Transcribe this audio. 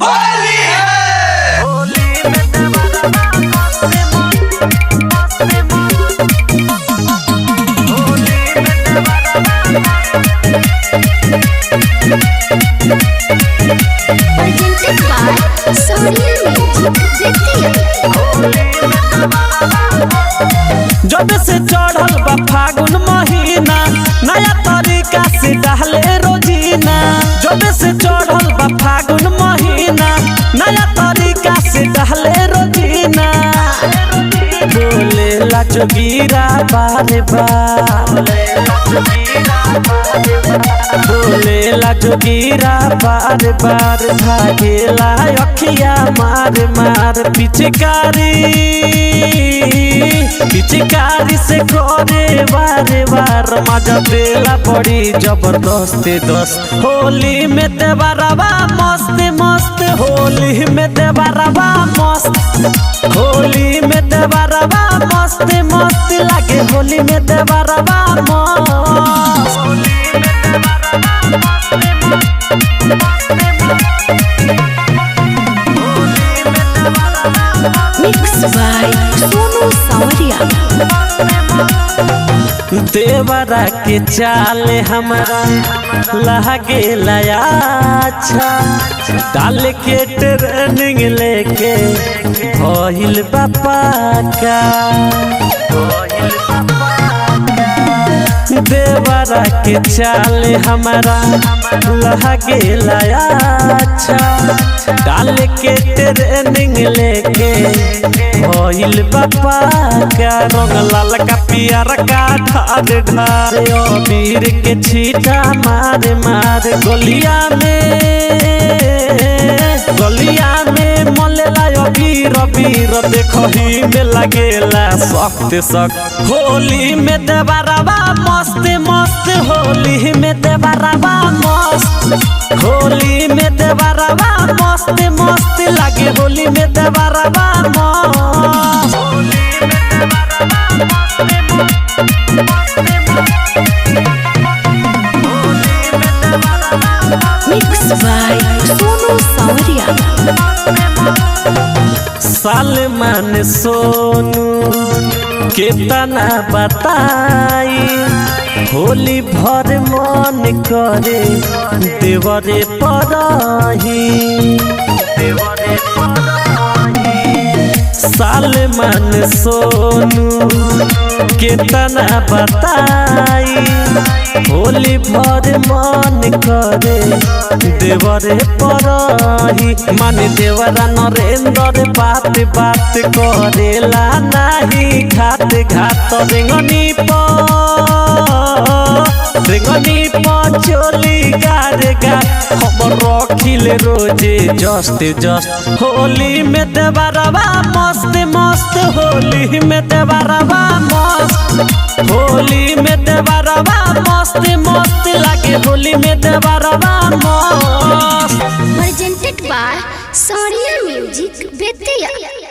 होली है। होली में देवरा मस्ती मस्ती होली में presented by Sonia Music जब से चढ़ल बा फागुन महीना नया तरीका से डाले रोजीना। जब से चढ़ल बा फागुन महीना नया तरीका से डाले रोजीना। बोले ला जोगीरा बारे बार, बोले ला जोगीरा बार बार, भागेला अखिया मार मार। पिचकारी से करे बारे बार, मजा देला बड़ी जबरदस्ती दोस्त। होली में देवरवा मस्त मस्त, होली में देवरवा मस्त, होली में देवरवा मस्त मस्त लागे। होली में देवरवा मस्त, mixed by Sonu Sawadia। देवरा के चाल हमारा लगे लया अच्छा, डाल के ट्रेनिंग लेके भइल बापा का। देवरा के चाल हमारा लगे लया अच्छा, डाल के ट्रेनिंग लेके भइल बापा का। रंग लाल का पियर का ढार ढार, अबीर के छीटा मार मार। गलिया में मलेला अबीर अबीर, देखही में लगेला सख्त सख्त। होली में देवरवा मस्त मस्त, होली में देवरवा मस्त, होली में देवरवा मस्त मस्त लागे। होली में देवरवा मस्त, Mixed by Sonu Sawadia। Salman Sonu कितना बताई, होली भर मन करे देवरे परही। सलमान सोनू कितना बताई, होली भर मन करे देवरे परही। माने देवरा नरेंद्र बात बात करेला नाही घाट घाट। रेंगनी चोली गार गार, हम रखिले रोजे जस्ट जस्ट। होली में देवरवा मस्त मस्त, होली में देवरवा मस्त, होली में देवरवा मस्त मस्त लागे। होली में देवरवा मस्त। presented by Sonia Music Betia।